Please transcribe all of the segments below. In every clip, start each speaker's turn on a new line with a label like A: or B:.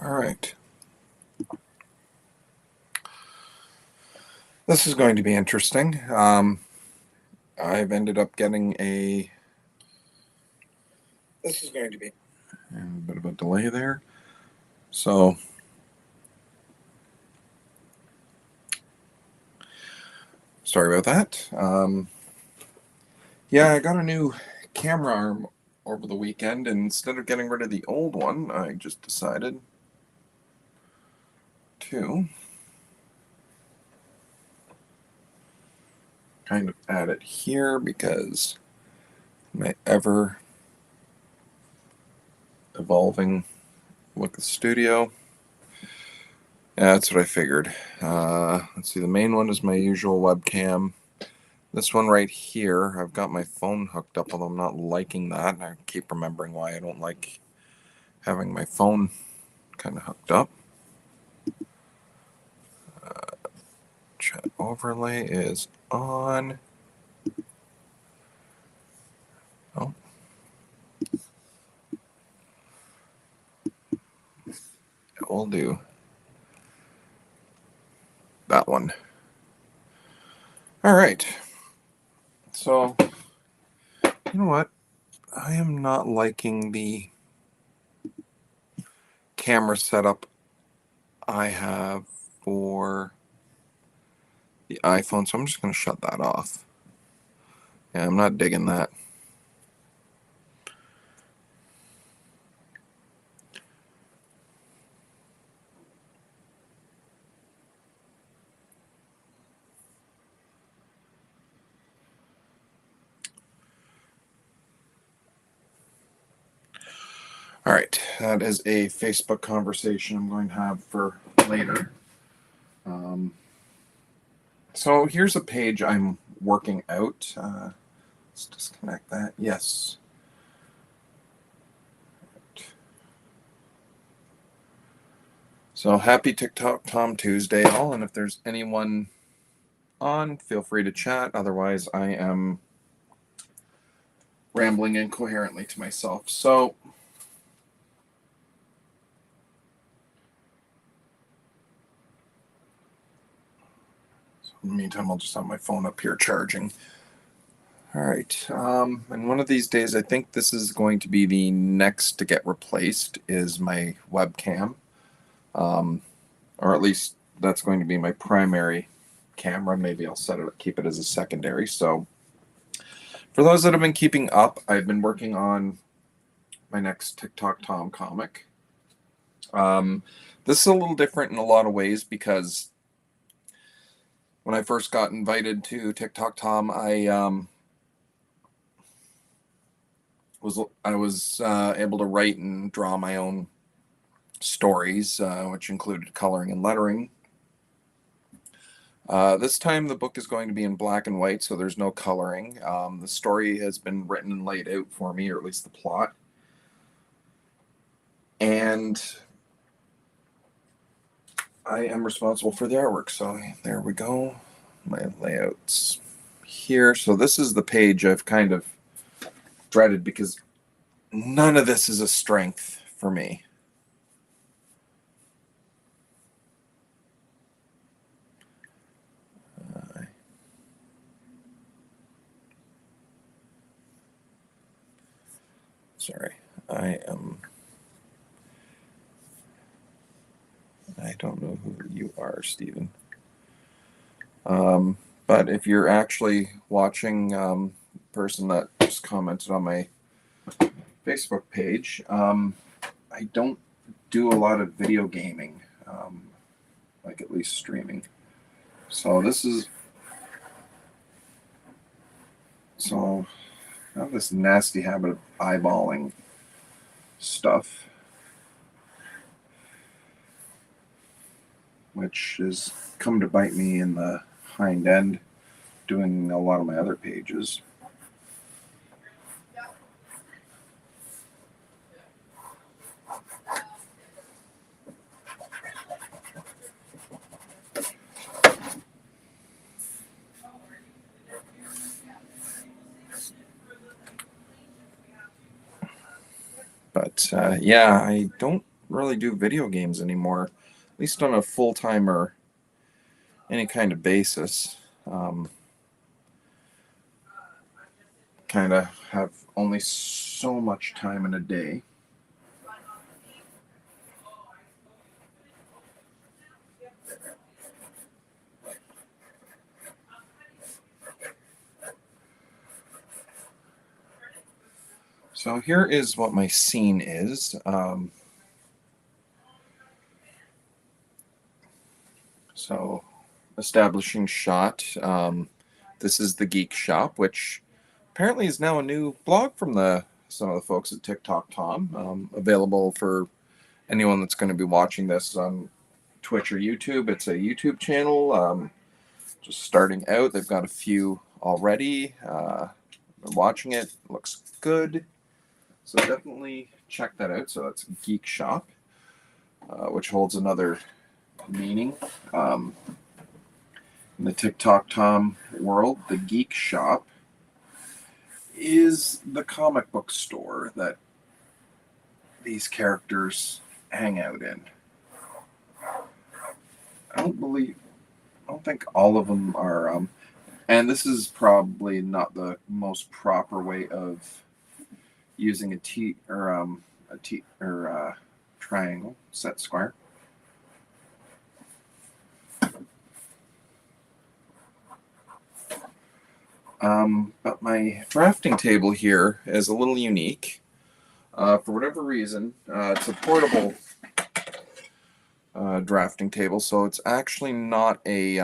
A: All right. This is going to be interesting. I've ended up getting a... This is going to be a bit of a delay there. So, sorry about that. Yeah, I got a new camera arm over the weekend, and instead of getting rid of the old one, I just decided to kind of add it here because my ever evolving look at the studio. Yeah, that's what I figured. Let's see, the main one is my usual webcam. This one right here, I've got my phone hooked up, although I'm not liking that. I keep remembering why I don't like having my phone kind of hooked up. Chat overlay is on. Oh. We'll do that one. All right. So, you know what? I am not liking the camera setup I have for the iPhone, so I'm just going to shut that off. Yeah, I'm not digging that. All right, that is a Facebook conversation I'm going to have for later. So here's a page I'm working out. Let's disconnect that. Yes. So happy Tic Toc Tom Tuesday, all. And if there's anyone on, feel free to chat. Otherwise, I am rambling incoherently to myself. So in the meantime, I'll just have my phone up here charging. All right. And one of these days, I think this is going to be the next to get replaced is my webcam. Or at least that's going to be my primary camera. Maybe I'll keep it as a secondary. So for those that have been keeping up, I've been working on my next Tic Toc Tom comic. This is a little different in a lot of ways because when I first got invited to Tic Toc Tom, I was able to write and draw my own stories, which included coloring and lettering. This time the book is going to be in black and white, so there's no coloring. The story has been written and laid out for me, or at least the plot. And I am responsible for the artwork. So there we go. My layouts here. So this is the page I've kind of dreaded because none of this is a strength for me. Sorry, I don't know who you are, Stephen. But if you're actually watching, person that just commented on my Facebook page, I don't do a lot of video gaming, like at least streaming. So I have this nasty habit of eyeballing stuff, which has come to bite me in the hind end doing a lot of my other pages. But yeah, I don't really do video games anymore, at least on a full-time or any kind of basis. Kind of have only so much time in a day. So here is what my scene is. So establishing shot. This is the Geek Shop, which apparently is now a new blog from some of the folks at Tic Toc Tom, available for anyone that's going to be watching this on Twitch or YouTube. It's a YouTube channel, just starting out. They've got a few already. Been watching it. Looks good. So definitely check that out. So that's Geek Shop, which holds another meaning. In the Tic Toc Tom world, the Geek Shop is the comic book store that these characters hang out in. I don't think all of them are, and this is probably not the most proper way of using a triangle set square. But my drafting table here is a little unique. For whatever reason, it's a portable drafting table, so it's actually not a,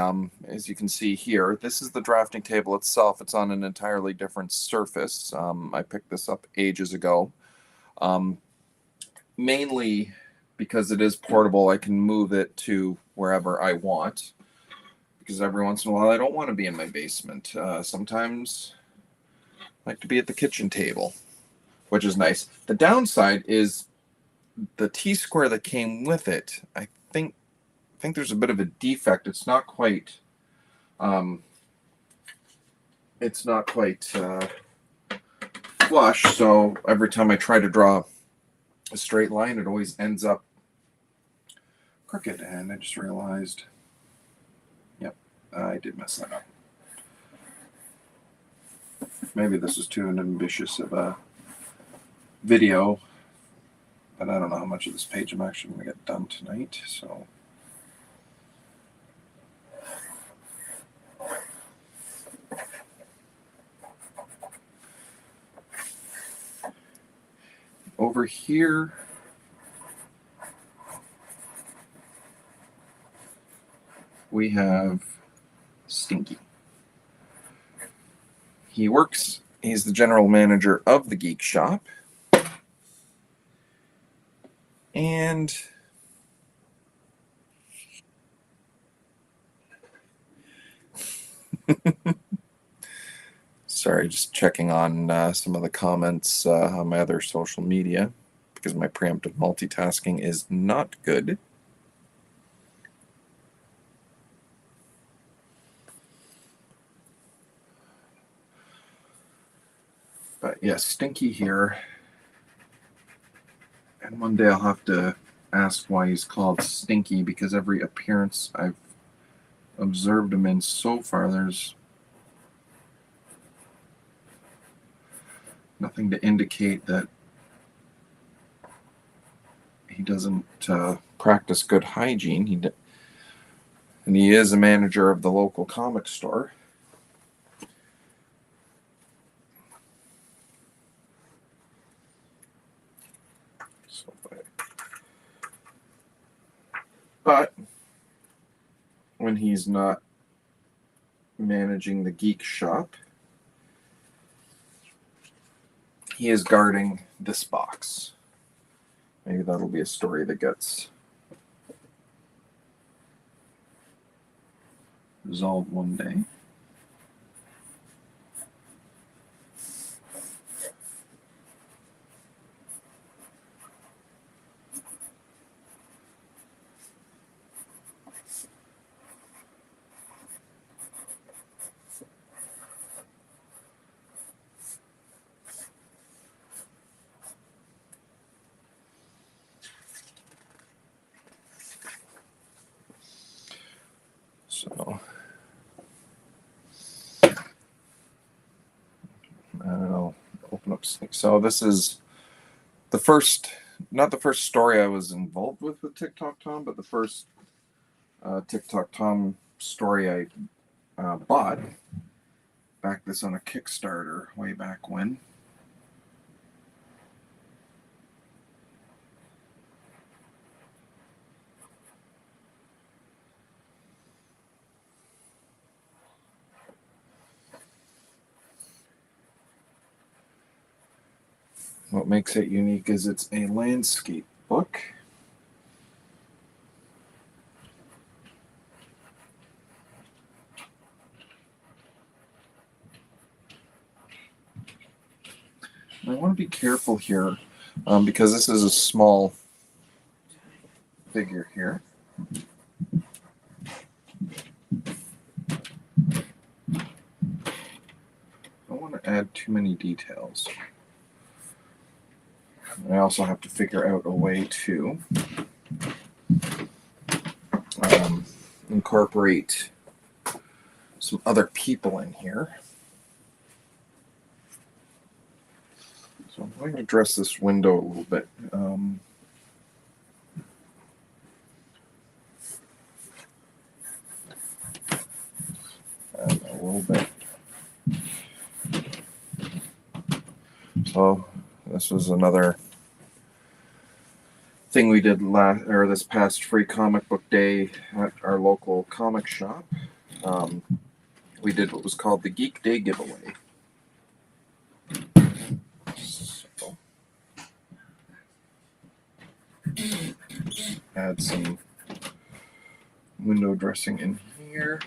A: as you can see here, this is the drafting table itself. It's on an entirely different surface. I picked this up ages ago. Mainly because it is portable, I can move it to wherever I want. Because every once in a while I don't want to be in my basement. Sometimes I like to be at the kitchen table, which is nice. The downside is the T-square that came with it. I think there's a bit of a defect. It's not quite flush, so every time I try to draw a straight line, it always ends up crooked, and I just realized, yep, I did mess that up. Maybe this is too ambitious of a video, but I don't know how much of this page I'm actually going to get done tonight, so. Over here, we have Stinky. He's the general manager of the Geek Shop. And sorry, just checking on some of the comments on my other social media because my preemptive multitasking is not good. But yes, Stinky here. And one day I'll have to ask why he's called Stinky, because every appearance I've observed him in so far, there's nothing to indicate that he doesn't practice good hygiene. And he is a manager of the local comic store. But when he's not managing the Geek Shop, he is guarding this box. Maybe that'll be a story that gets resolved one day. Whoops. So this is the first, not the first story I was involved with Tic Toc Tom, but the first Tic Toc Tom story I bought. Backed this on a Kickstarter way back when. What makes it unique is it's a landscape book. I want to be careful here because this is a small figure here. I don't want to add too many details. I also have to figure out a way to incorporate some other people in here. So I'm going to address this window a little bit. A little bit. So this was another thing we did this past free comic book day at our local comic shop. We did what was called the Geek Day giveaway. So, add some window dressing in here.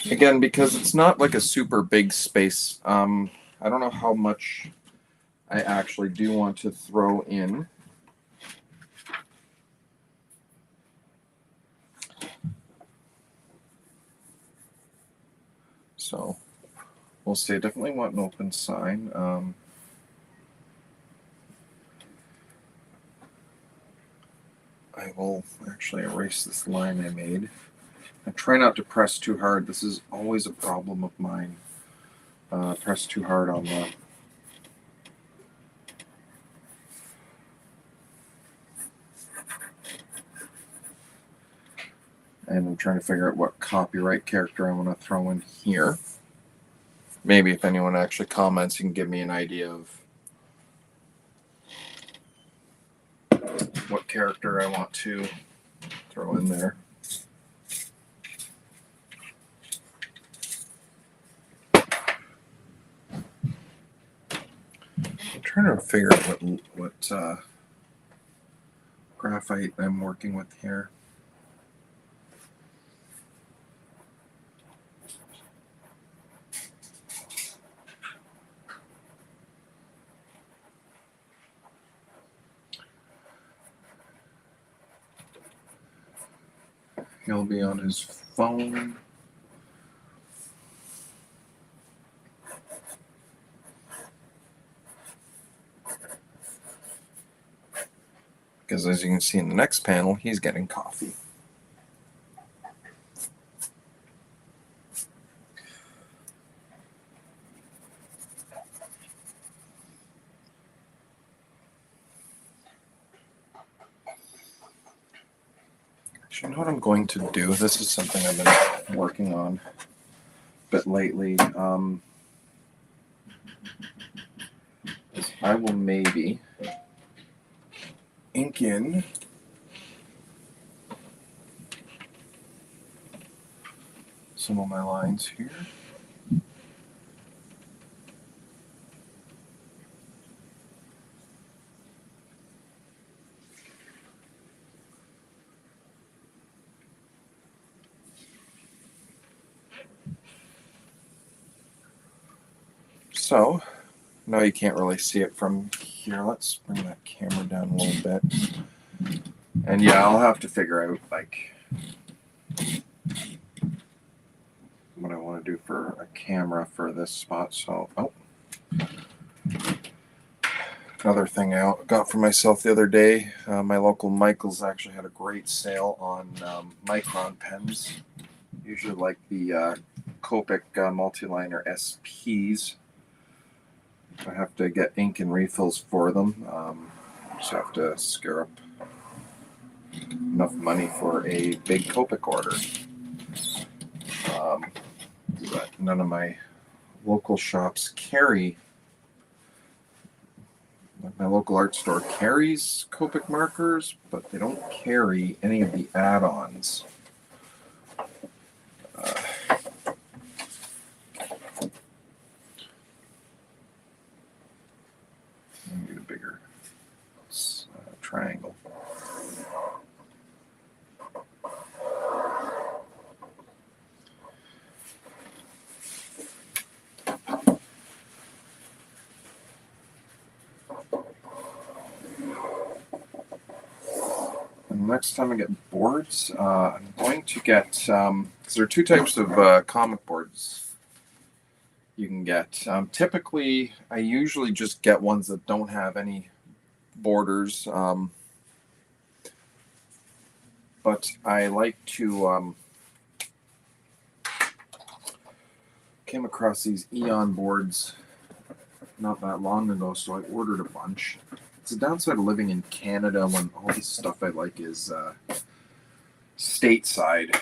A: Again, because it's not like a super big space, I don't know how much I actually do want to throw in. So we'll see. I definitely want an open sign. I will actually erase this line I made. I try not to press too hard. This is always a problem of mine. Press too hard on the and I'm trying to figure out what copyright character I want to throw in here. Maybe if anyone actually comments, you can give me an idea of what character I want to throw in there. I'm trying to figure out what graphite I'm working with here. He'll be on his phone. Because as you can see in the next panel, he's getting coffee. Actually, you know what I'm going to do? This is something I've been working on a bit lately. I will maybe ink in some of my lines here. So, now you can't really see it from here. Let's bring that camera down a little bit. And yeah, I'll have to figure out like what I want to do for a camera for this spot. So, another thing I got for myself the other day, my local Michael's actually had a great sale on Micron pens. Usually like the Copic Multiliner SPs. I have to get ink and refills for them. Just have to scare up enough money for a big Copic order. But none of my local shops carry. My local art store carries Copic markers, but they don't carry any of the add-ons. Need a bigger triangle. Next time I get boards, I'm going to get, because there are two types of comic boards you can get. Typically, I usually just get ones that don't have any borders, but I like to, came across these Eon boards not that long ago, so I ordered a bunch. It's the downside of living in Canada when all the stuff I like is stateside.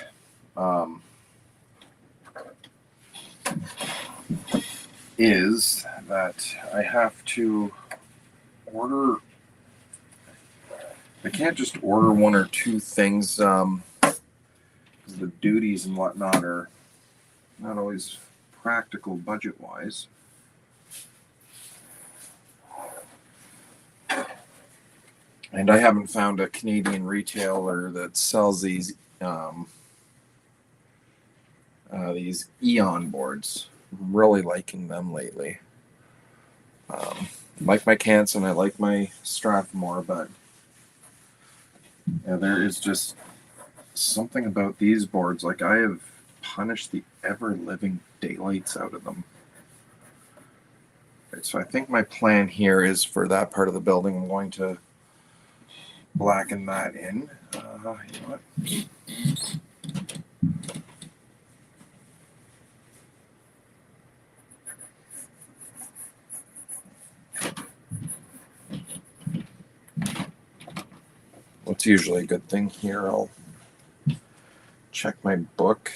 A: Is that I have to order. I can't just order one or two things because the duties and whatnot are not always practical budget-wise. And I haven't found a Canadian retailer that sells these Eon boards. I'm really liking them lately. I like my Canson, I like my Strathmore, but yeah, there is just something about these boards. Like, I have punished the ever-living daylights out of them. Okay, so I think my plan here is for that part of the building, I'm going to blacken that in. You know what? What's usually a good thing here, I'll check my book.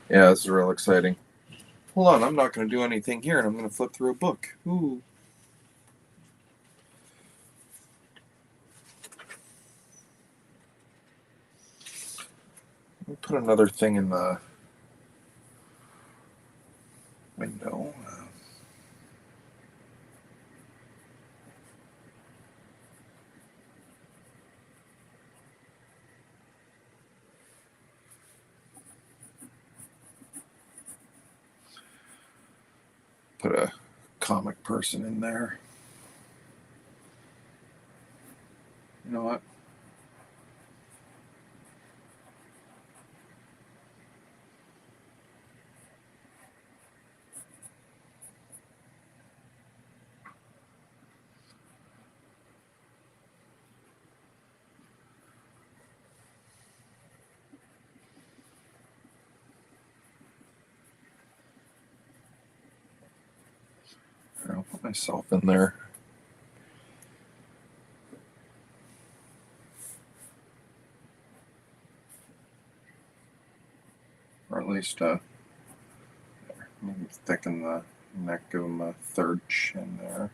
A: Yeah, this is real exciting. Hold on, I'm not going to do anything here, and I'm going to flip through a book. Ooh. Let me put another thing in the window. Put a comic person in there. You know what? I'll put myself in there. Or at least maybe thicken the neck, give him a third chin there.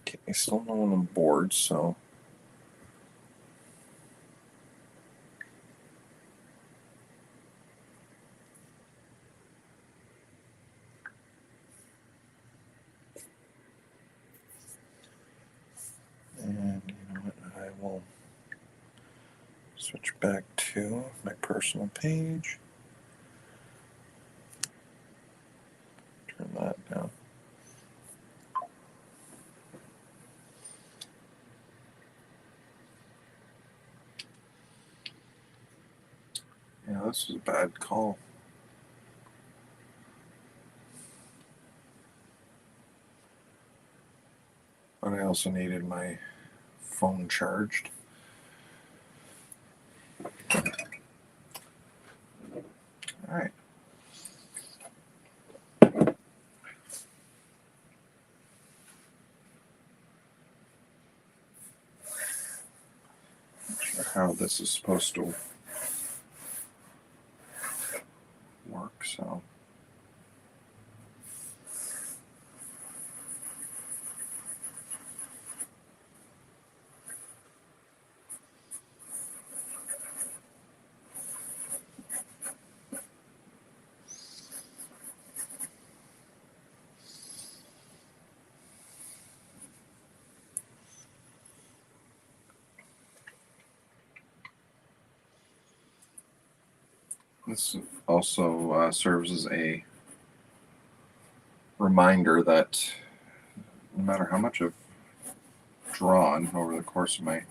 A: Okay, I still don't want them bored, so Switch back to my personal page. Turn that down. Yeah, this was a bad call. But I also needed my phone charged. All right. Not sure how this is supposed to work, so. This also serves as a reminder that no matter how much I've drawn over the course of my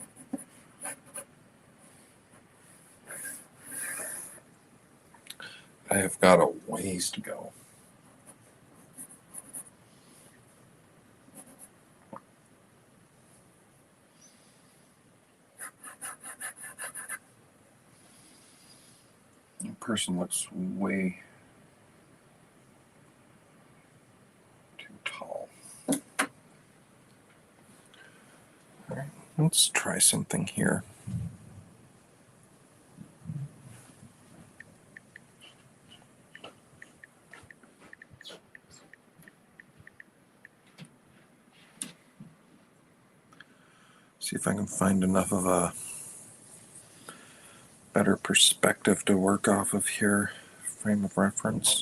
A: I have got a ways to go. The person looks way too tall. All right, let's try something here. See if I can find enough of a better perspective to work off of here, frame of reference.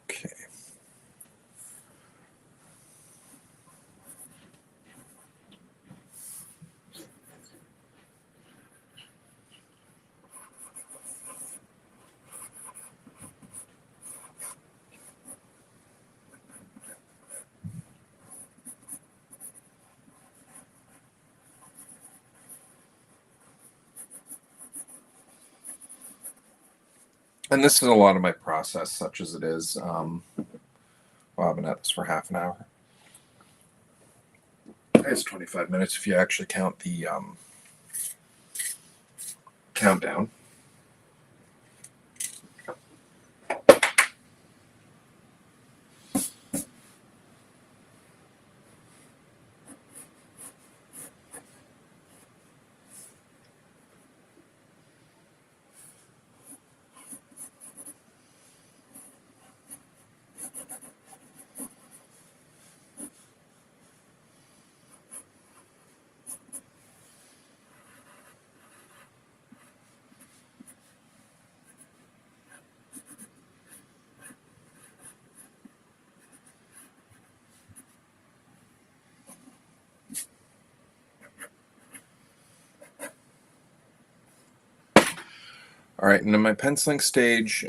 A: Okay. And this is a lot of my process, such as it is. Well, I've been at this for half an hour. It's 25 minutes if you actually count the countdown. All right, and in my penciling stage,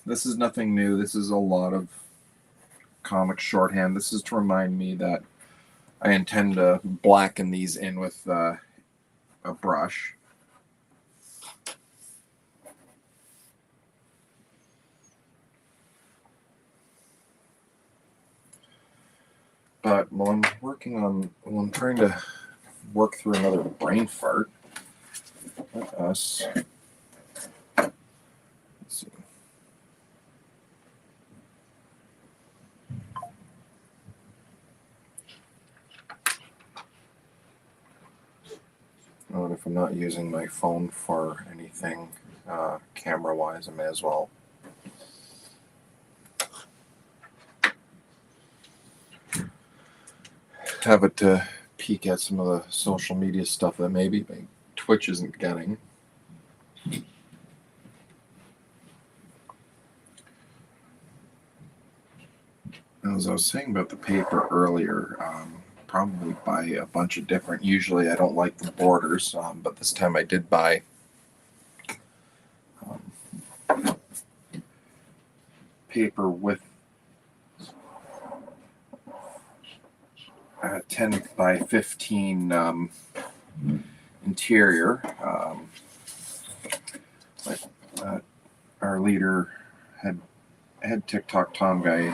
A: this is nothing new. This is a lot of comic shorthand. This is to remind me that I intend to blacken these in with a brush. But while I'm trying to work through another brain fart, let us, let's see. Oh, if I'm not using my phone for anything camera-wise, I may as well. Have it peek at some of the social media stuff that maybe Twitch isn't getting. As I was saying about the paper earlier, probably buy a bunch of different. Usually I don't like the borders, but this time I did buy paper with 10 by 15 interior. Like our leader had Tic Toc Tom guy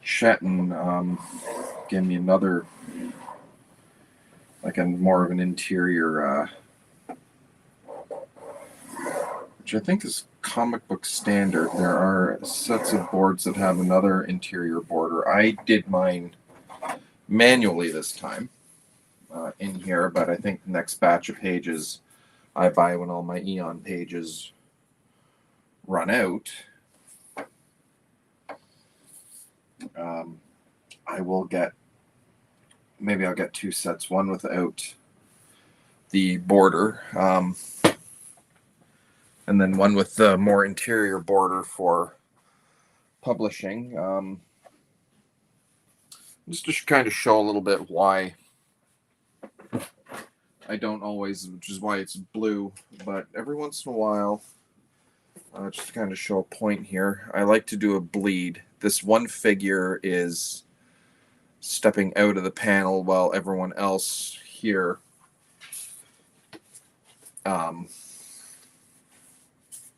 A: Shetton gave me another, like a more of an interior, which I think is comic book standard. There are sets of boards that have another interior border. I did mine manually this time in here, but I think the next batch of pages I buy when all my Eon pages run out. I will get, maybe I'll get two sets, one without the border, and then one with the more interior border for publishing. Just to kind of show a little bit why I don't always, which is why it's blue, but every once in a while, just to kind of show a point here, I like to do a bleed. This one figure is stepping out of the panel while everyone else here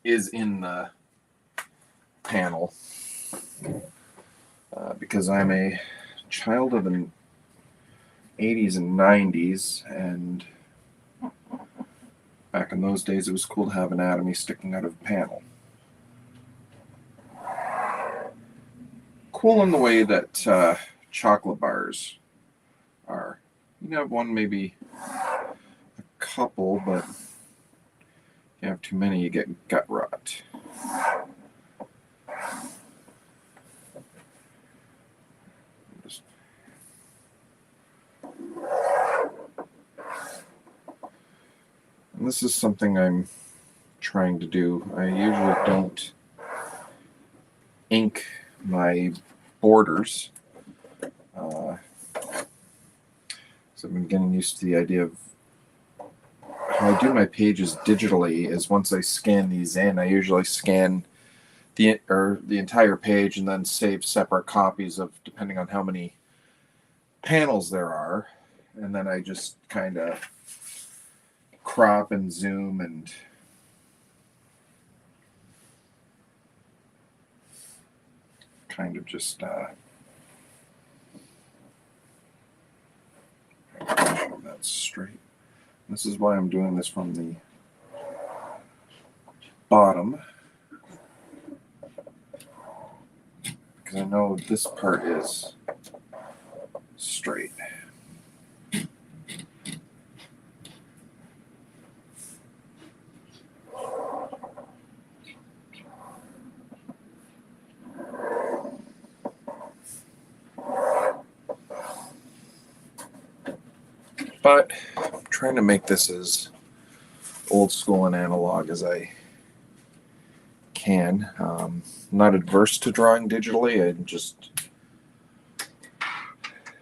A: is in the panel, because I'm a child of the 80s and 90s, and back in those days it was cool to have anatomy sticking out of a panel. Cool in the way that chocolate bars are. You can have one, maybe a couple, but if you have too many, you get gut rot. And this is something I'm trying to do. I usually don't ink my borders. So I've been getting used to the idea of how I do my pages digitally is once I scan these in, I usually scan the entire page and then save separate copies of, depending on how many panels there are, and then I just kind of crop and zoom and kind of just show that straight. This is why I'm doing this from the bottom, because I know this part is straight. But I'm trying to make this as old school and analog as I can. I'm not adverse to drawing digitally.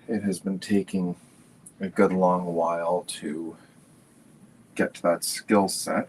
A: It has been taking a good long while to get to that skill set.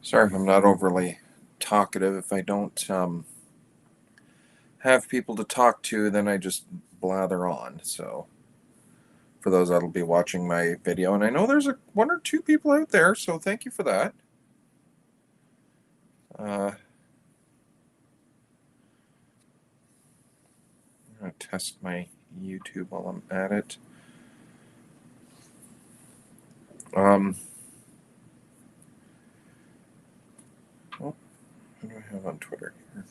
A: Sorry if I'm not overly talkative. If I don't have people to talk to, then I just blather on. So for those that'll be watching my video, and I know there's one or two people out there, so thank you for that. I'm going to test my YouTube while I'm at it. What do I have on Twitter here?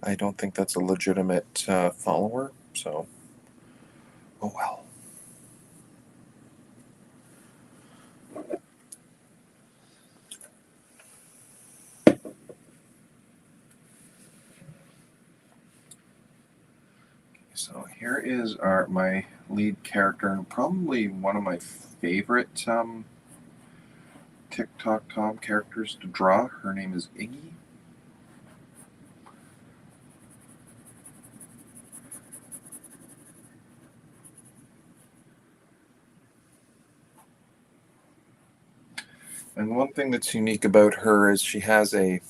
A: I don't think that's a legitimate follower, so oh well. So here is my lead character, and probably one of my favorite Tic Toc Tom characters to draw. Her name is Iggy. And one thing that's unique about her is she has a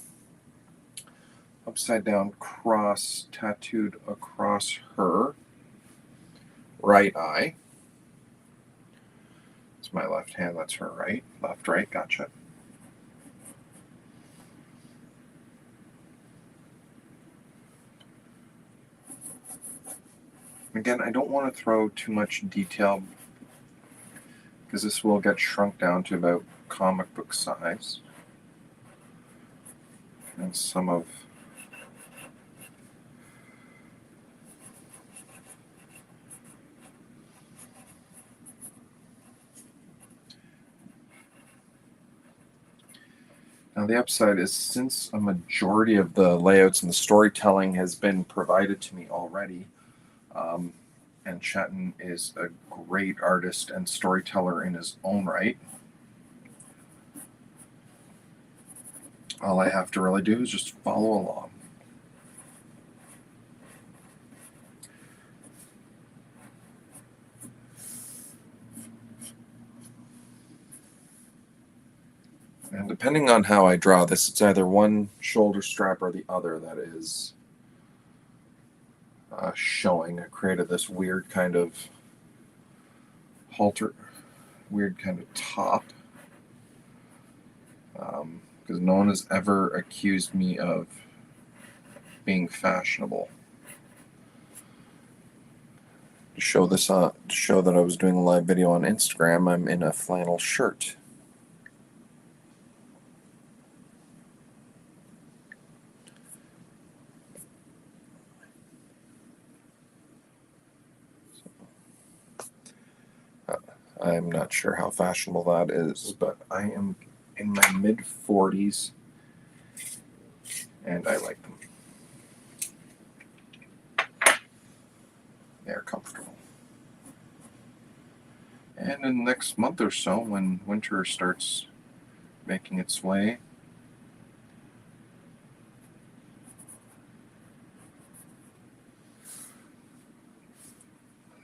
A: upside down cross tattooed across her right eye. It's my left hand, that's her right. Left, right, gotcha. Again, I don't want to throw too much detail because this will get shrunk down to about comic book size. And some of now the upside is, since a majority of the layouts and the storytelling has been provided to me already, and Chetton is a great artist and storyteller in his own right. All I have to really do is just follow along. And depending on how I draw this, it's either one shoulder strap or the other that is showing. I created this weird kind of halter, weird kind of top, because no one has ever accused me of being fashionable. To show this to show that I was doing a live video on Instagram, I'm in a flannel shirt. I'm not sure how fashionable that is, but I am in my mid-40s, and I like them. They're comfortable. And in the next month or so, when winter starts making its way,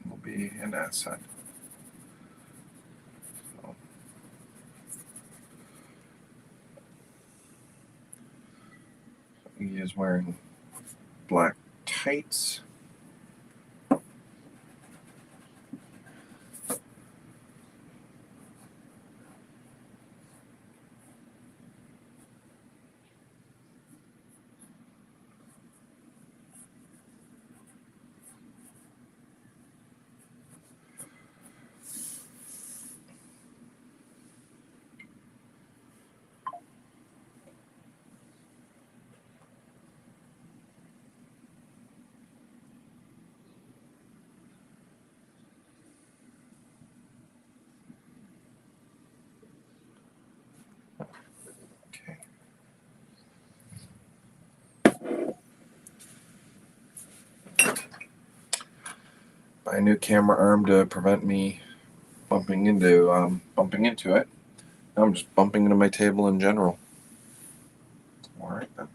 A: will be an asset. So, he is wearing black tights. Okay. Buy a new camera arm to prevent me bumping into it. Now I'm just bumping into my table in general. All right then.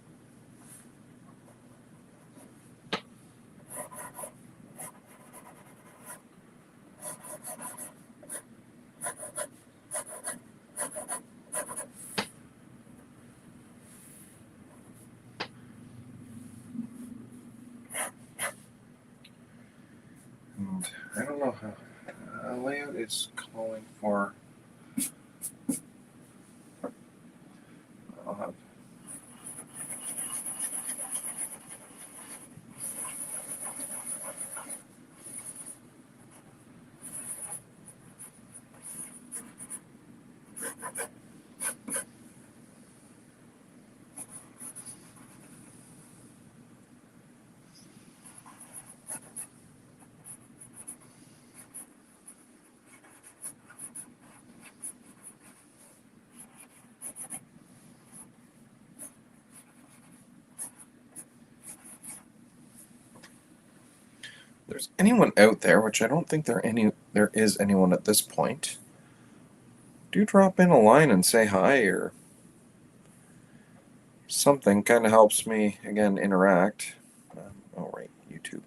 A: don't know how. Layout is calling for. I'll have. There's anyone out there, which I don't think there is anyone at this point. Do drop in a line and say hi or something. Kind of helps me again interact. Oh right, YouTube.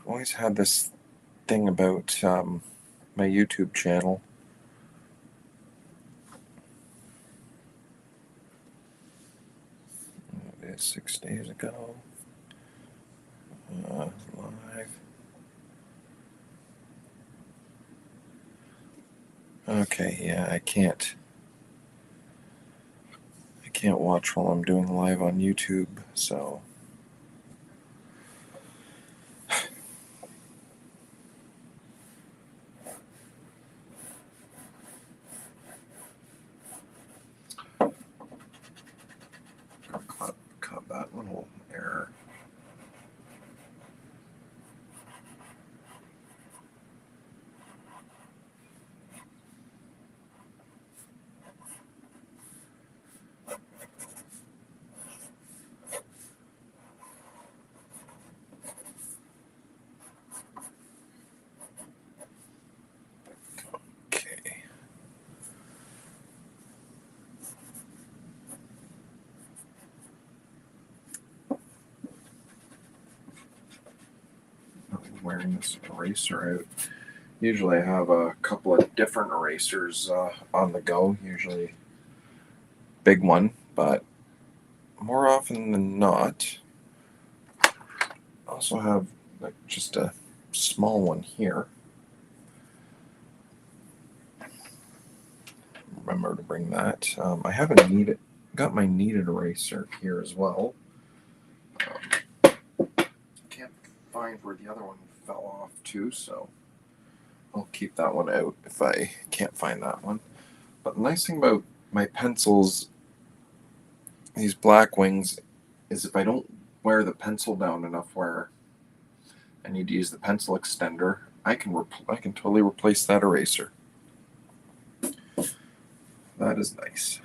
A: I've always had this thing about my YouTube channel. It is 6 days ago. Live. Okay, yeah, I can't watch while I'm doing live on YouTube, so caught that little error. Okay. I'm wearing this eraser out. Usually I have a couple of different erasers on the go, usually big one, but more often than not, I also have like just a small one here. Remember to bring that. I have got my kneaded eraser here as well. Can't find where the other one fell off too, so I'll keep that one out if I can't find that one. But the nice thing about my pencils, these black wings, is if I don't wear the pencil down enough where I need to use the pencil extender, I can totally replace that eraser. That is nice.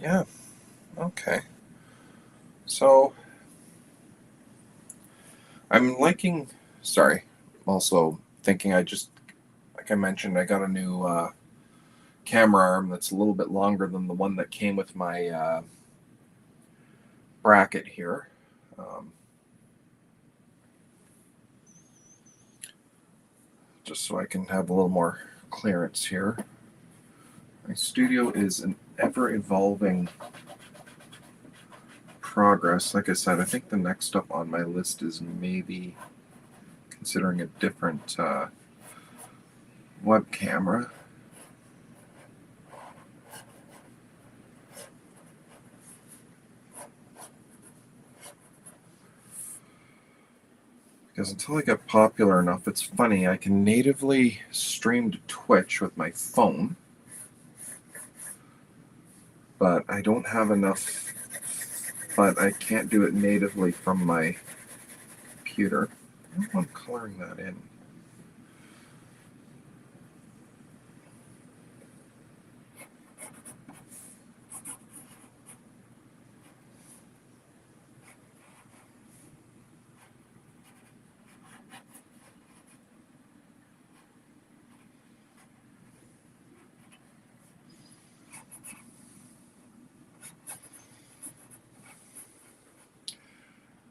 A: Yeah, okay. So I'm also thinking like I mentioned, I got a new camera arm that's a little bit longer than the one that came with my bracket here. Just so I can have a little more clearance here. My studio is an ever-evolving progress. Like I said, I think the next up on my list is maybe considering a different web camera. Because until I get popular enough, it's funny, I can natively stream to Twitch with my phone, but I don't have enough but I can't do it natively from my computer. I don't want coloring that in.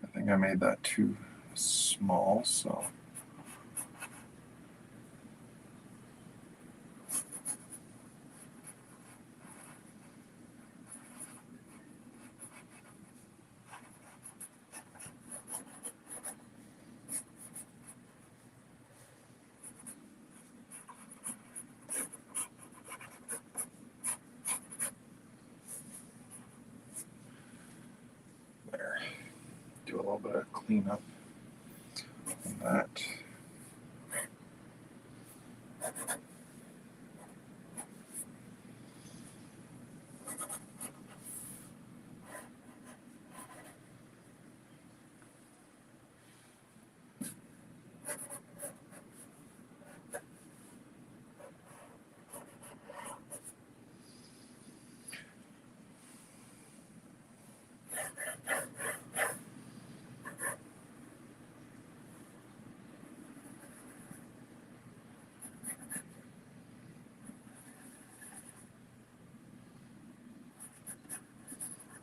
A: I think I made that too small, so. There. Do a little bit of cleanup on that.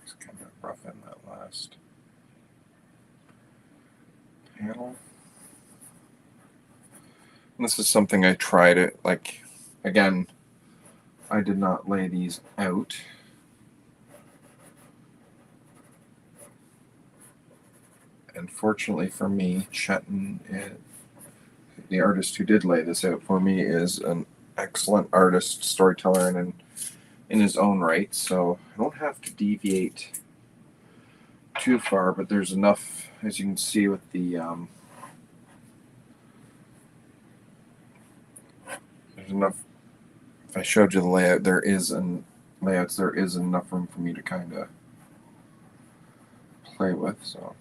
A: Just kind of rough in that last panel. And this is something I tried it, like, again, I did not lay these out. And fortunately for me, Chetan, the artist who did lay this out for me, is an excellent artist, storyteller, and in his own right. So I don't have to deviate too far, but there's enough, as you can see with the there's enough. If I showed you the layout, there is enough room for me to kind of play with. So.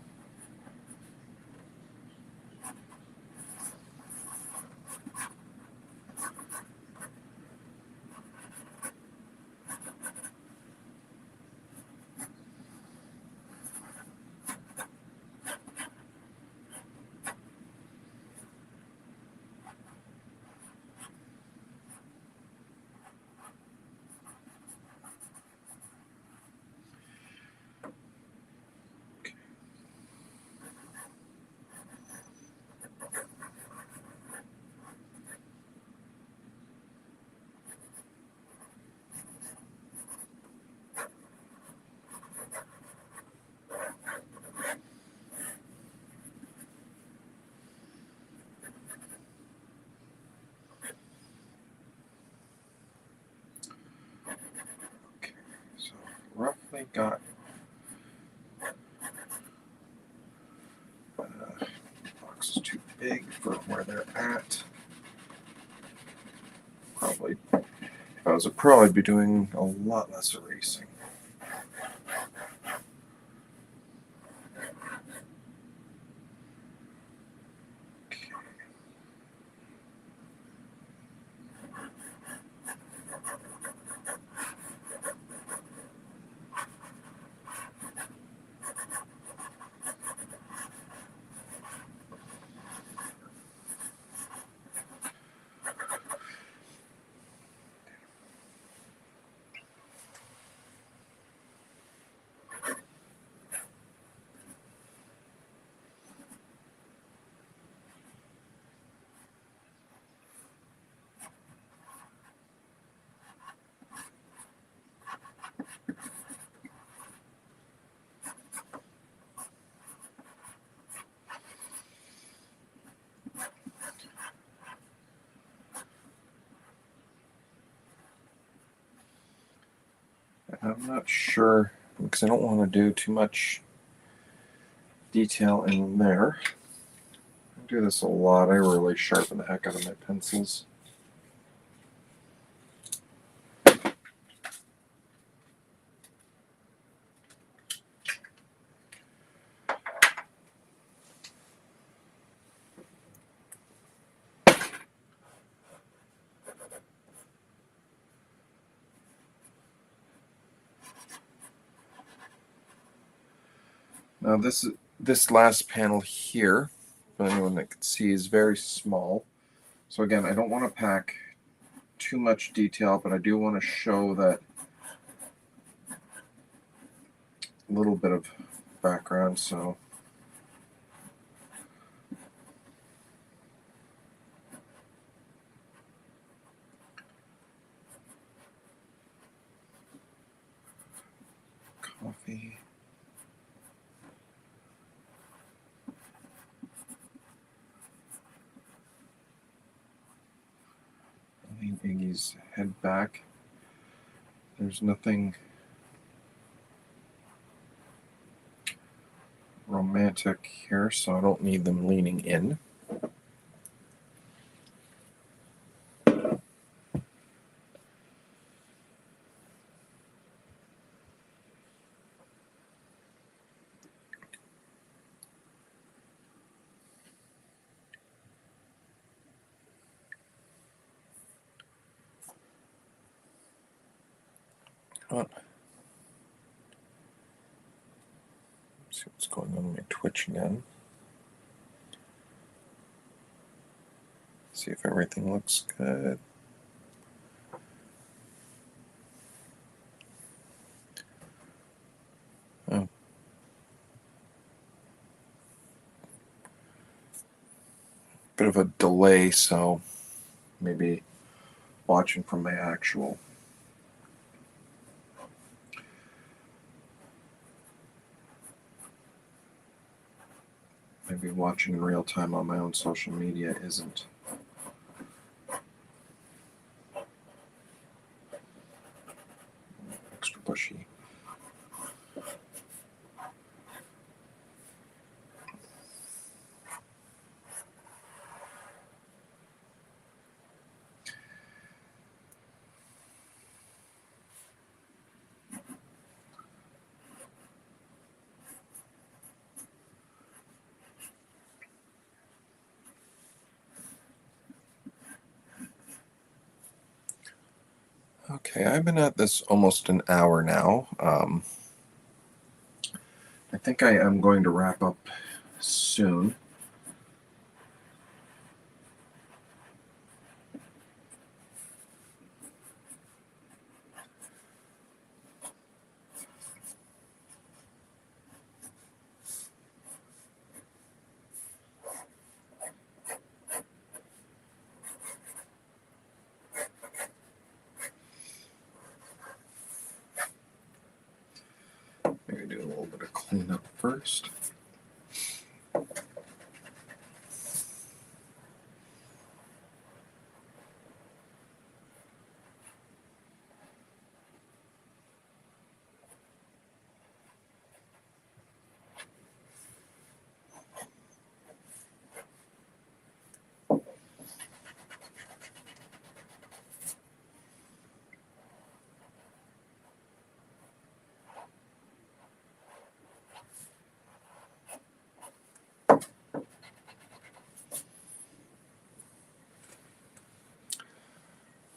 A: Roughly got the box is too big for where they're at. Probably, if I was a pro, I'd be doing a lot less erasing. I'm not sure because I don't want to do too much detail in there. I do this a lot. I really sharpen the heck out of my pencils. Now this last panel here, for anyone that can see, is very small. So again, I don't want to pack too much detail, but I do want to show that little bit of background. So coffee. Lean Iggy's head back. There's nothing romantic here, so I don't need them leaning in. Oh. See what's going on with my Twitch again. See if everything looks good. Oh. Bit of a delay, so maybe watching from my actual. Maybe watching in real time on my own social media isn't extra pushy. Okay, I've been at this almost an hour now. I think I am going to wrap up soon. Maybe do a little bit of cleanup first.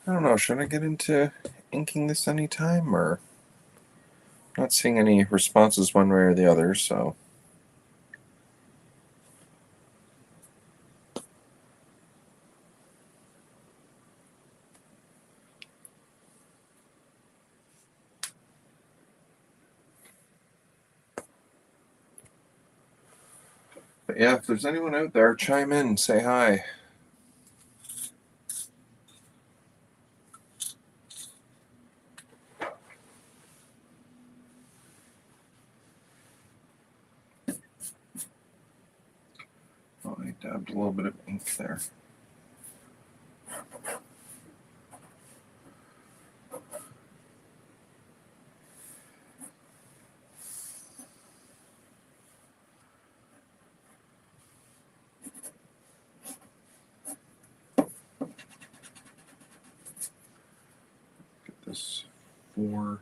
A: I don't know, should I get into inking this anytime, or not seeing any responses one way or the other, so. But yeah, if there's anyone out there, chime in, say hi. Oh, I dabbed a little bit of ink there. Get this for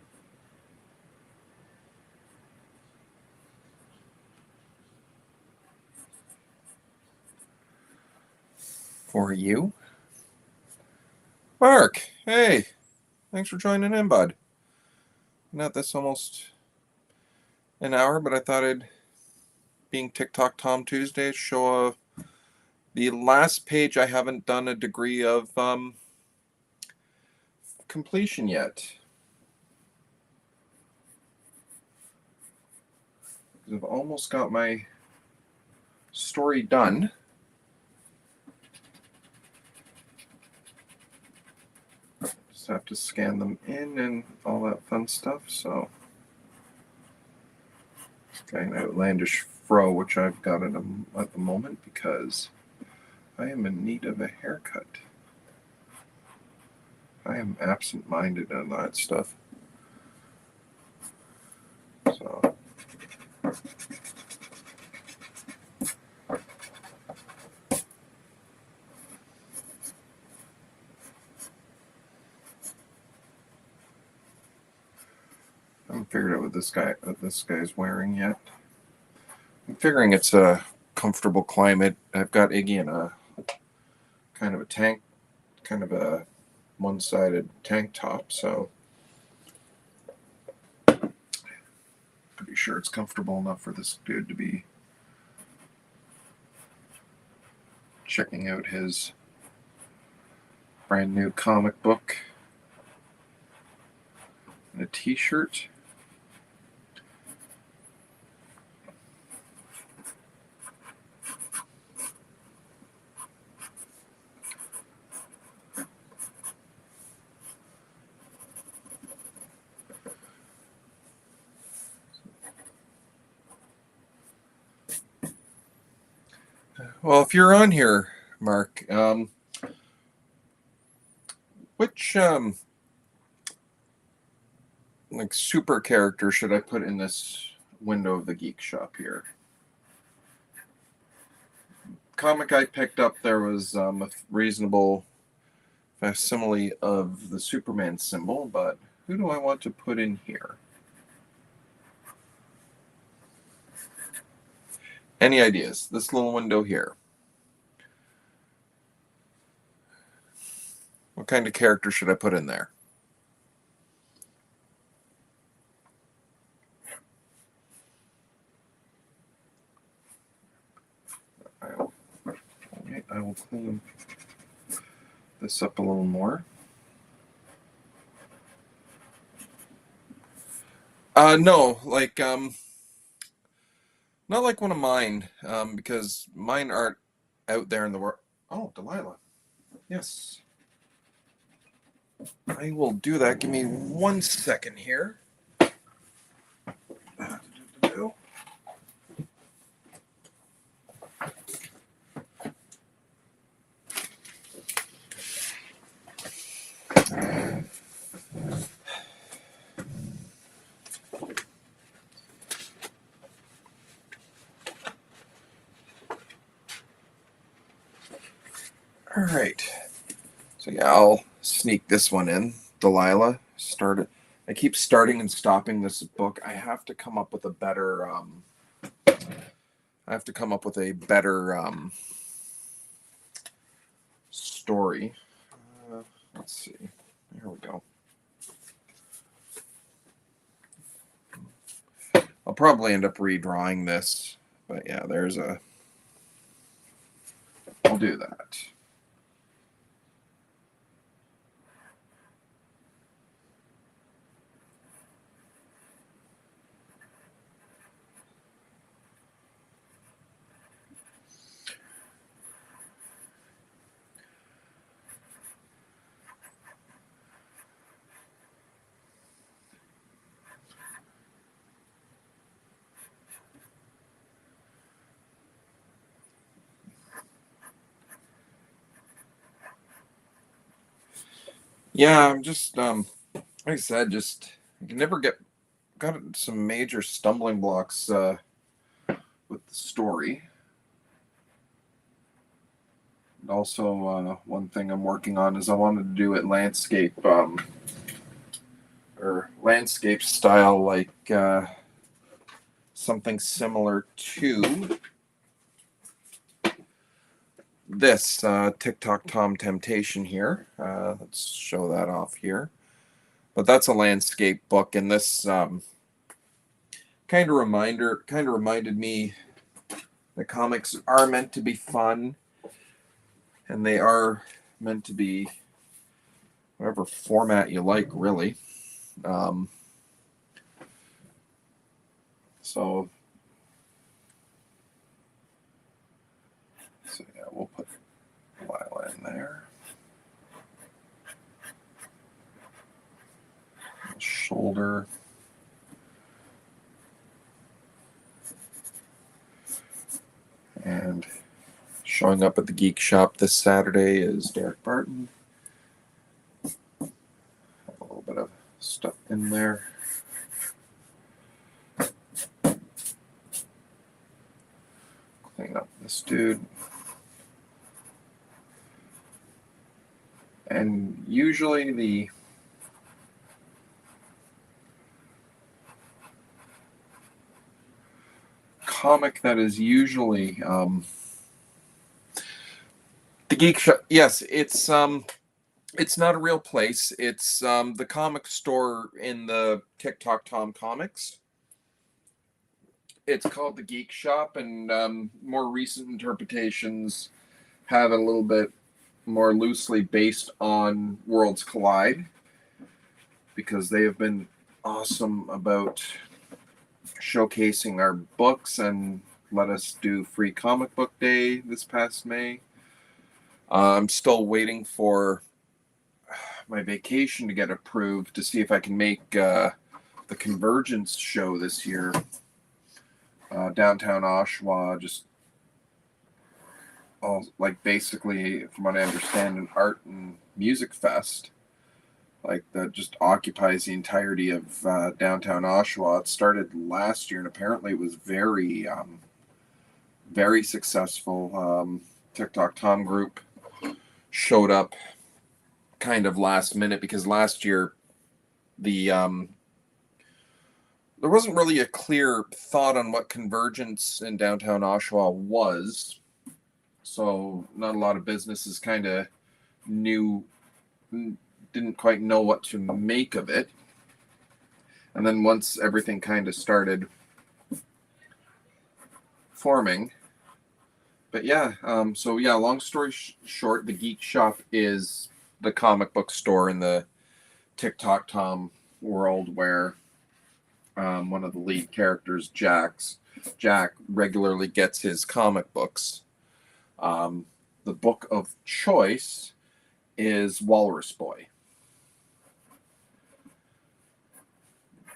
A: you. Mark, hey, thanks for joining in, bud. Not this almost an hour, but I thought I'd being Tic Toc Tom Tuesday, show the last page I haven't done a degree of completion yet. I've almost got my story done. Just have to scan them in and all that fun stuff. So, it's kind of outlandish fro, which I've got at the moment because I am in need of a haircut. I am absent-minded on that stuff. So, I haven't figured out what this guy's wearing yet. I'm figuring it's a comfortable climate. I've got Iggy in a kind of a one-sided tank top, so pretty sure it's comfortable enough for this dude to be checking out his brand new comic book and a t-shirt. Well, if you're on here, Mark, which like super character should I put in this window of the geek shop here? Comic I picked up, there was a reasonable facsimile of the Superman symbol, but who do I want to put in here? Any ideas? This little window here. What kind of character should I put in there? I will clean this up a little more. No, like not like one of mine, because mine aren't out there in the world. Oh, Delilah. Yes. I will do that. Give me 1 second here. All right. So yeah, I'll sneak this one in. Delilah. I keep starting and stopping this book. I have to come up with a better story. Let's see. Here we go. I'll probably end up redrawing this, but yeah, I'll do that. Yeah, I'm just like I said, I can never got some major stumbling blocks with the story. And also, one thing I'm working on is I wanted to do it landscape or landscape style, like something similar to this Tic Toc Tom Temptation here. Let's show that off here. But that's a landscape book, and this kind of reminded me The comics are meant to be fun, and they are meant to be whatever format you like, really. Um, so yeah, we'll put Lila in there. Shoulder. And showing up at the Geek Shop this Saturday is Derek Barton. Have a little bit of stuff in there. Clean up this dude. And usually the comic that is usually the Geek Shop. Yes, it's not a real place. It's the comic store in the Tic Toc Tom comics. It's called the Geek Shop, and more recent interpretations have it a little bit more loosely based on Worlds Collide, because they have been awesome about showcasing our books and let us do free comic book day this past May. I'm still waiting for my vacation to get approved to see if I can make the Convergence show this year. Downtown Oshawa, just like basically, from what I understand, an art and music fest, like that just occupies the entirety of downtown Oshawa. It started last year, and apparently it was very, very successful. Tic Toc Tom group showed up kind of last minute, because last year the there wasn't really a clear thought on what Convergence in downtown Oshawa was, so not a lot of businesses kind of didn't quite know what to make of it. And then once everything kind of started forming, but yeah, so yeah, long story short, the Geek Shop is the comic book store in the Tic Toc Tom world, where one of the lead characters, Jack, regularly gets his comic books. The book of choice is Walrus Boy.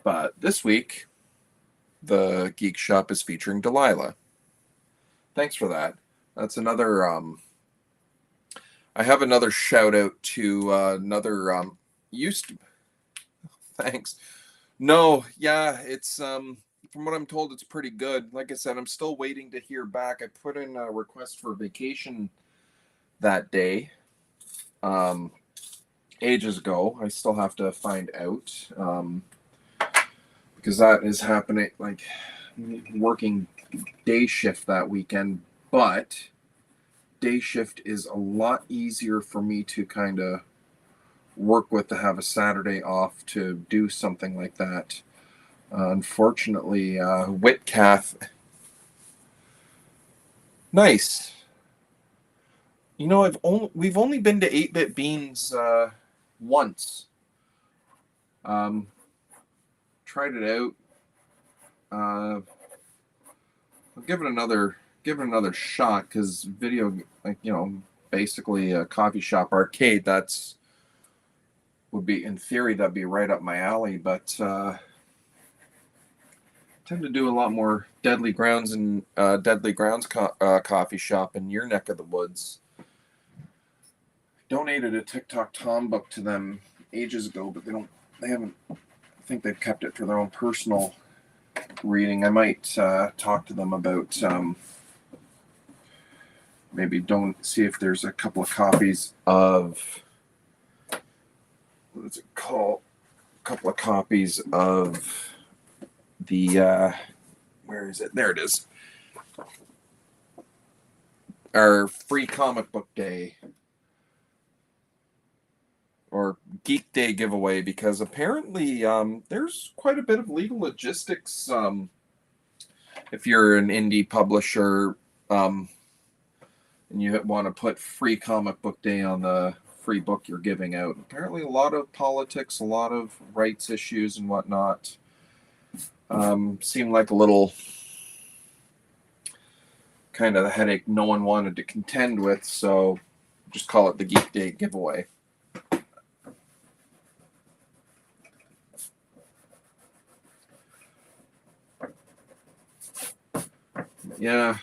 A: But this week, the Geek Shop is featuring Delilah. Thanks for that. That's another... I have another shout out to another... Thanks. No, yeah, it's... from what I'm told, it's pretty good. Like I said, I'm still waiting to hear back. I put in a request for vacation that day. Ages ago. I still have to find out. Because that is happening, like, working day shift that weekend. But day shift is a lot easier for me to kind of work with, to have a Saturday off to do something like that. Unfortunately, Whitcath. Nice. You know, we've only been to 8-Bit Beans once. Tried it out. I'll give it another shot, because video, like, you know, basically a coffee shop arcade, would be, in theory, that'd be right up my alley. But tend to do a lot more Deadly Grounds and coffee shop in your neck of the woods. Donated a Tic Toc Tom book to them ages ago, but they haven't. I think they've kept it for their own personal reading. I might talk to them about maybe see if there's a couple of copies of, what is it called? A couple of copies of the where is it? There it is. Our free comic book day, or Geek Day giveaway, because apparently there's quite a bit of legal logistics if you're an indie publisher and you want to put free comic book day on the free book you're giving out. Apparently, a lot of politics, a lot of rights issues, and whatnot seemed like a little kind of the headache no one wanted to contend with, so just call it the Geek Day giveaway. Yeah,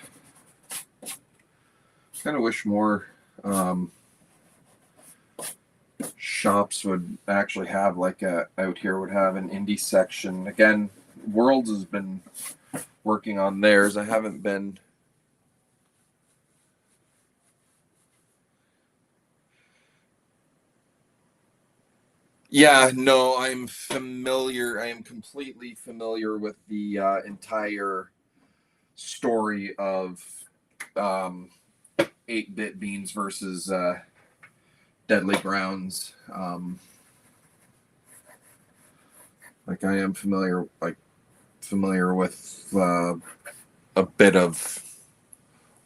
A: kind of wish more shops would actually have like out here would have an indie section. Again, Worlds has been working on theirs. I haven't been. Yeah, no, I'm familiar. I am completely familiar with the entire story of 8-bit beans versus Deadly Grounds. Like I am familiar with a bit of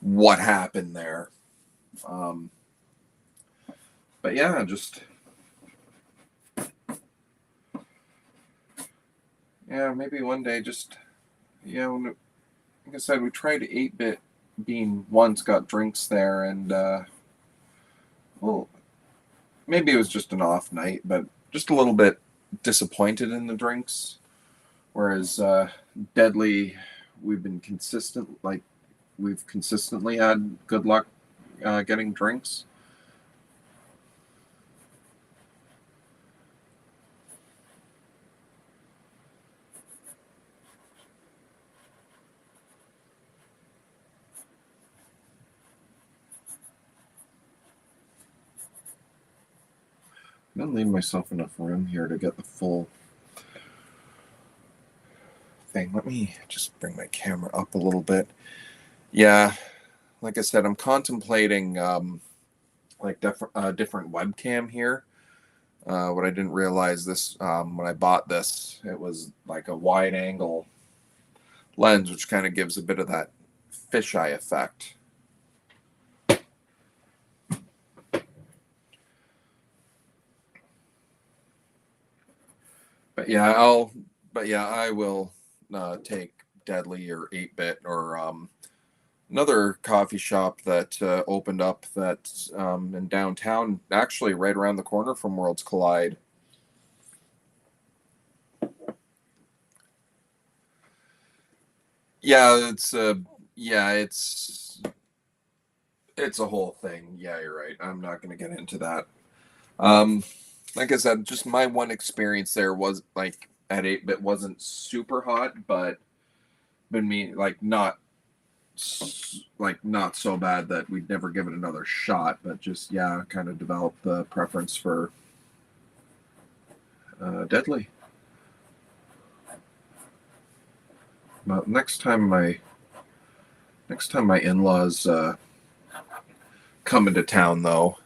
A: what happened there. But yeah, just maybe one day, just like I said, we tried 8-bit bean once, got drinks there, and well, maybe it was just an off night, but just a little bit disappointed in the drinks. Whereas Deadly, we've consistently had good luck getting drinks. I'm gonna leave myself enough room here to get the full thing. Let me just bring my camera up a little bit. Yeah, like I said, I'm contemplating like different webcam here. What I didn't realize this when I bought this, it was like a wide angle lens, which kind of gives a bit of that fisheye effect. But yeah, I will take Deadly or 8-bit or another coffee shop that opened up that in downtown, actually right around the corner from Worlds Collide. Yeah, it's it's a whole thing. Yeah, you're right. I'm not going to get into that. Um, like I said, just my one experience there was like at 8-bit wasn't super hot, but been me not so bad that we'd never give it another shot, but just kind of developed the preference for Deadly. But next time my in-laws come into town, though,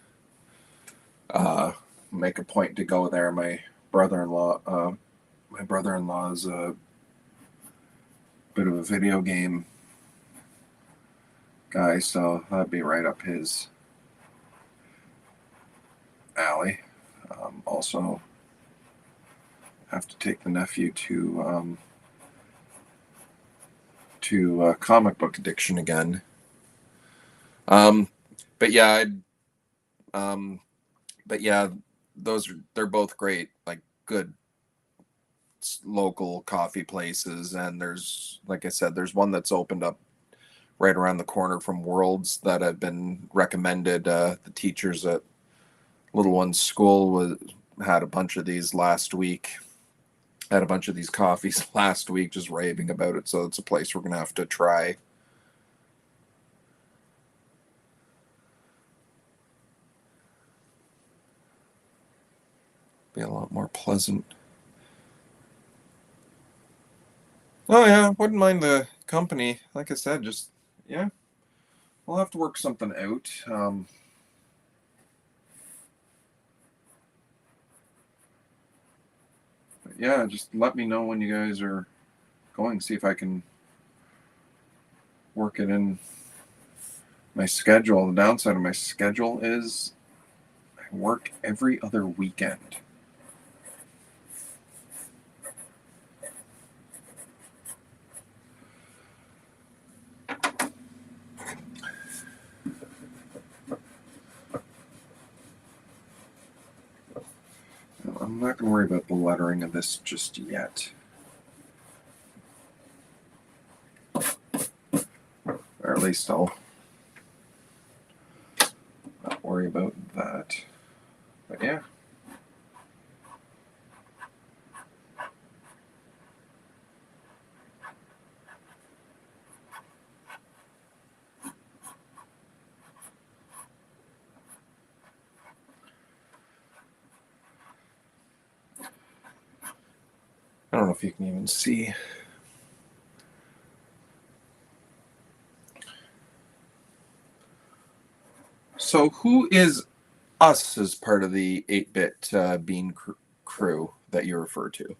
A: make a point to go there. My brother-in-law is a bit of a video game guy, so that'd be right up his alley. Also, have to take the nephew to comic book addiction again. But yeah, they're both great, like good local coffee places. And there's, like I said, there's one that's opened up right around the corner from Worlds that have been recommended. The teachers at little one's school had a bunch of these last week. Had a bunch of these coffees last week, just raving about it. So it's a place we're gonna have to try. Be a lot more pleasant. Oh yeah, wouldn't mind the company. Like I said, just we'll have to work something out. But yeah, just let me know when you guys are going. See if I can work it in My schedule, the downside of my schedule is I work every other weekend. I'm not going to worry about the lettering of this just yet. Or at least I'll not worry about that. But yeah. I don't know if you can even see. So who is us as part of the 8-bit bean crew that you refer to?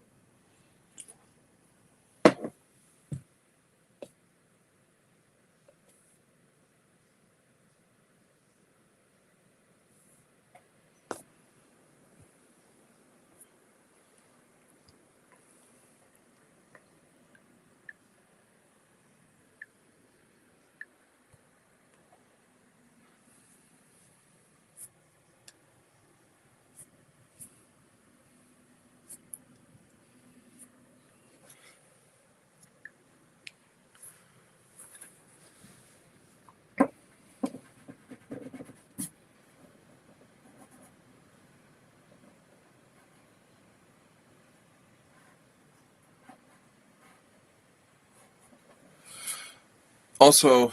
A: Also,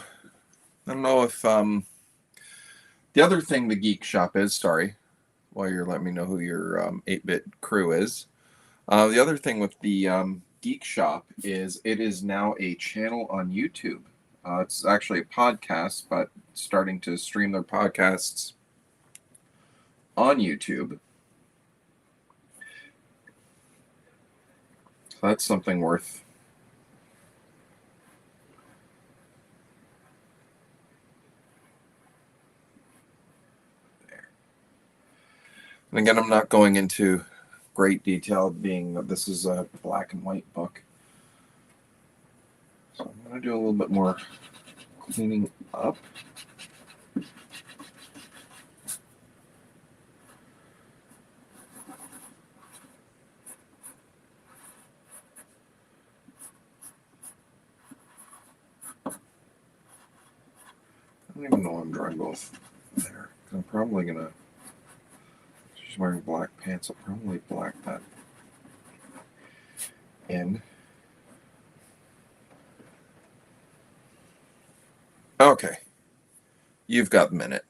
A: I don't know if the other thing the Geek Shop is, sorry, while you're letting me know who your 8-bit crew is. The other thing with the Geek Shop is it is now a channel on YouTube. It's actually a podcast, but starting to stream their podcasts on YouTube. So that's something worth. And again, I'm not going into great detail, being that this is a black and white book. So I'm going to do a little bit more cleaning up. I don't even know I'm drawing both there. I'm probably going to. She's wearing black pants. I'll probably black that in. Okay. You've got a minute.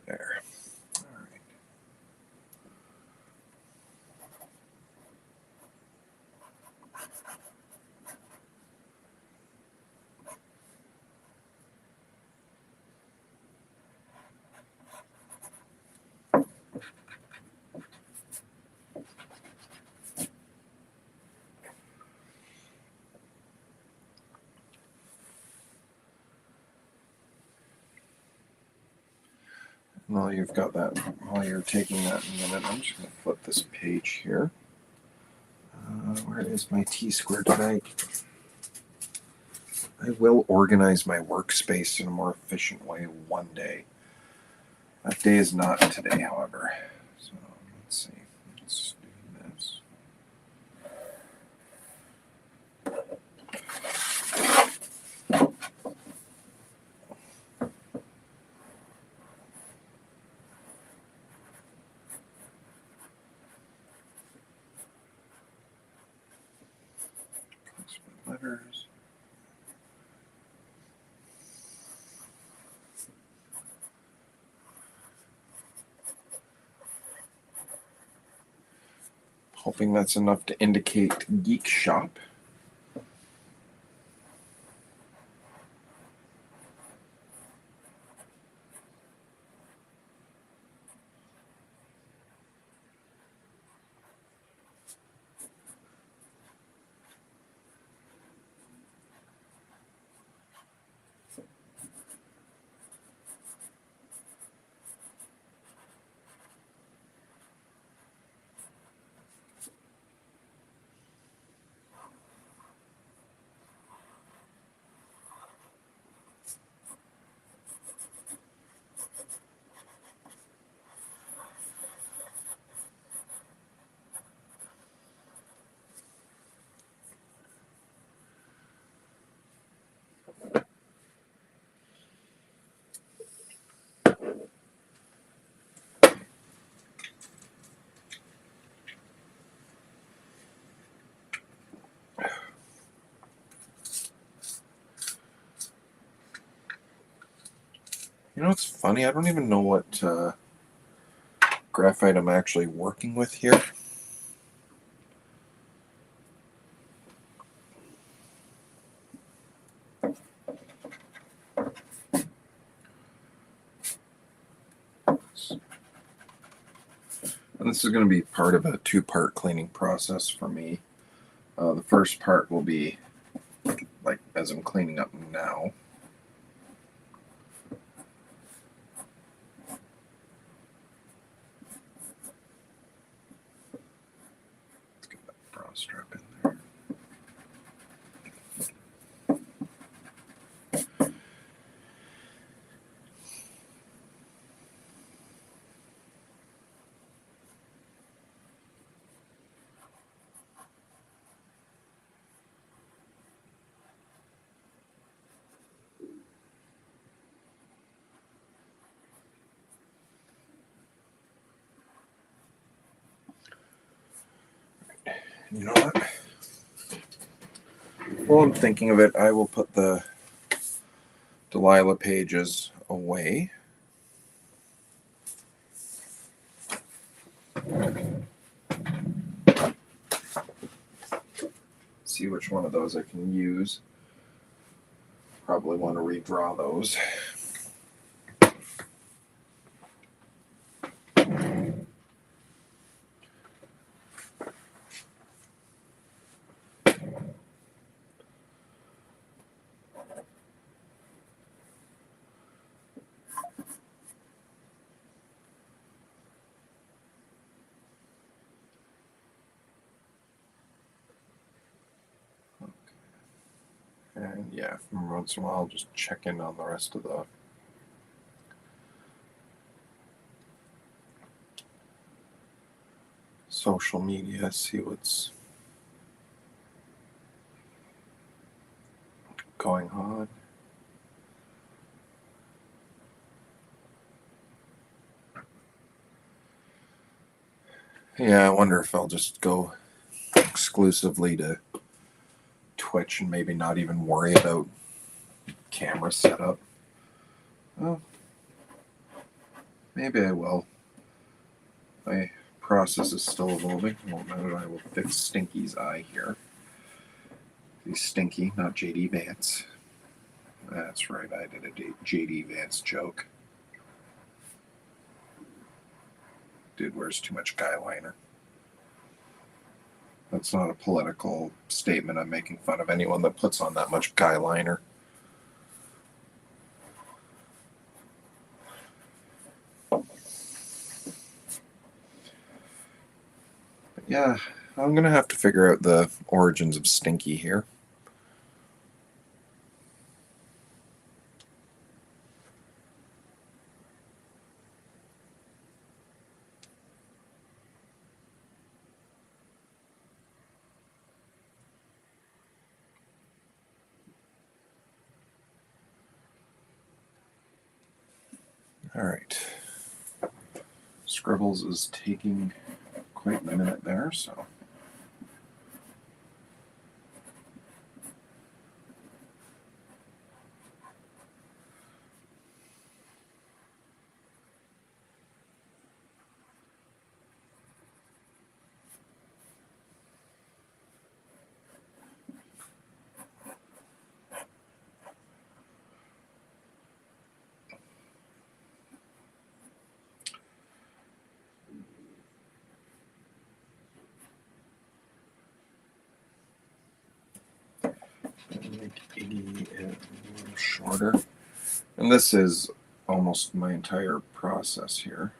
A: There. All right. While you've got that, while you're taking that in a minute, I'm just going to flip this page here. Where is my T-square tonight? I will organize my workspace in a more efficient way one day. That day is not today, however. So let's see. Let's do this. Letters. Hoping that's enough to indicate Geek Shop. You know what's funny? I don't even know what graphite I'm actually working with here. And this is going to be part of a two-part cleaning process for me. The first part will be like as I'm cleaning up now. Let's get that bra strap in there. You know what? While I'm thinking of it, I will put the Delilah pages away. See which one of those I can use. Probably want to redraw those. And yeah, from once in a while, I'll just check in on the rest of the social media, see what's going on. Yeah, I wonder if I'll just go exclusively to Twitch and maybe not even worry about camera setup. Well, maybe I will. My process is still evolving. Well, now I will fix Stinky's eye here. He's Stinky, not JD Vance. That's right, I did a JD Vance joke. Dude wears too much guy liner. That's not a political statement. I'm making fun of anyone that puts on that much guy liner. But yeah, I'm going to have to figure out the origins of Stinky here. All right. Scribbles is taking quite a minute there, so. make 80 a little shorter. And this is almost my entire process here.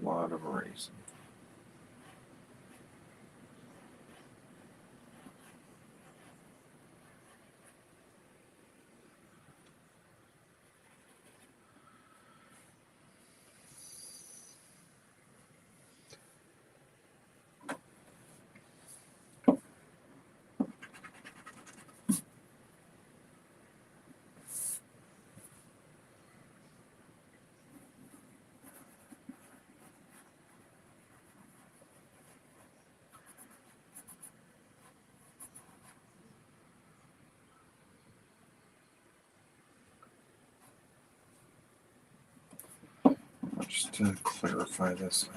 A: A lot of erasing. Just to clarify this,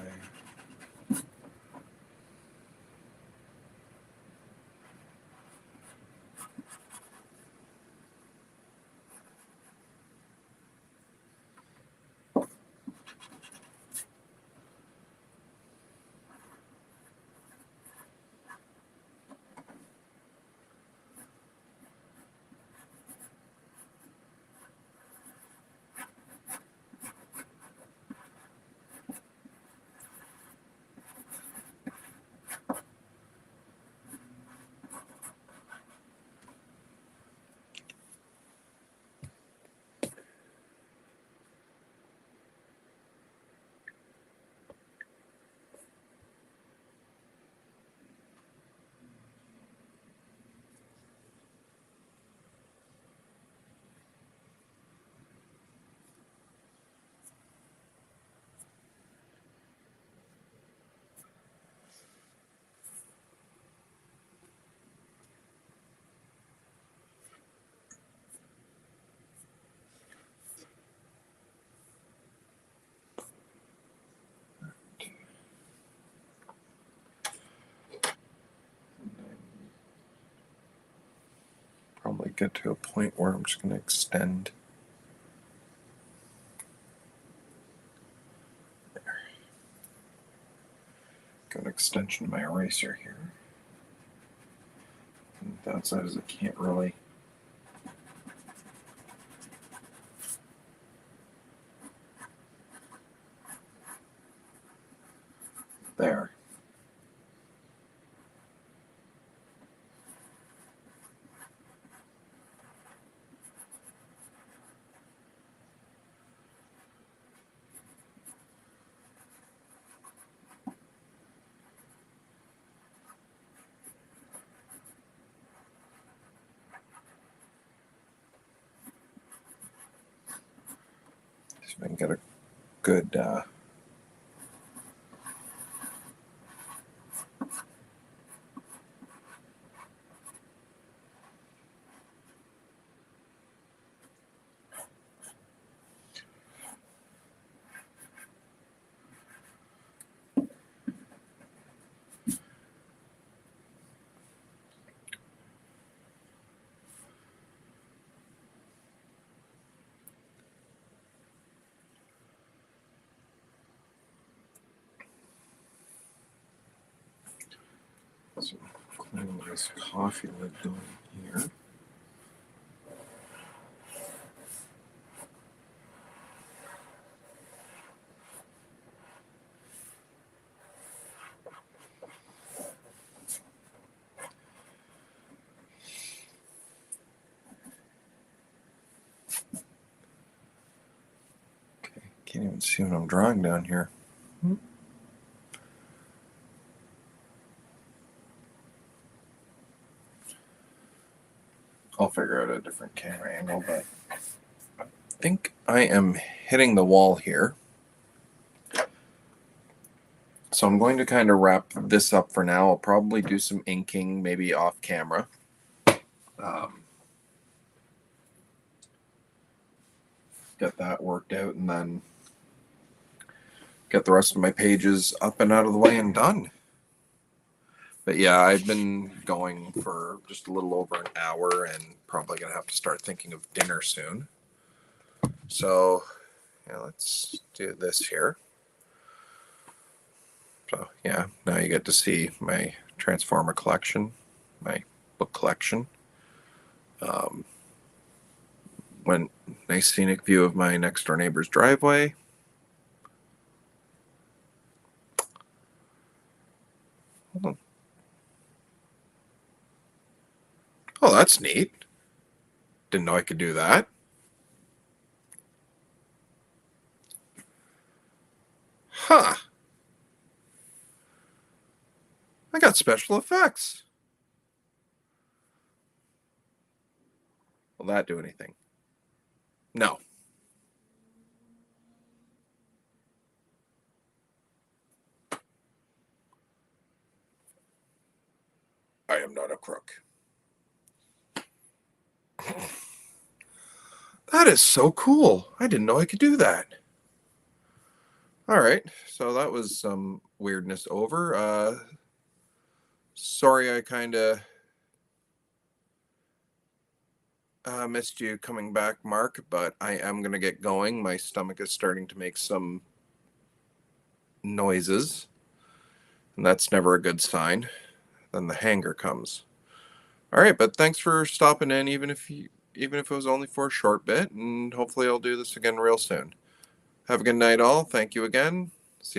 A: probably get to a point where I'm just going to extend. Got an extension to my eraser here. And the downside is I can't really there. See if I can get a good so clean this coffee lid going here. Okay, can't even see what I'm drawing down here. I'll figure out a different camera angle, but I think I am hitting the wall here. So I'm going to kind of wrap this up for now. I'll probably do some inking, maybe off camera. Get that worked out and then get the rest of my pages up and out of the way and done. But yeah, I've been going for just a little over an hour and probably going to have to start thinking of dinner soon. So yeah, let's do this here. So yeah, now you get to see my Transformer collection, my book collection. Went nice scenic view of my next door neighbor's driveway. Hold on. Oh, that's neat. Didn't know I could do that. Huh. I got special effects. Will that do anything? No. I am not a crook. That is so cool. I didn't know I could do that. All right. So that was some weirdness over. Sorry I kind of missed you coming back, Mark, but I am going to get going. My stomach is starting to make some noises, and that's never a good sign. Then the hanger comes. All right, but thanks for stopping in, even if it was only for a short bit, and hopefully I'll do this again real soon. Have a good night, all. Thank you again. See you later.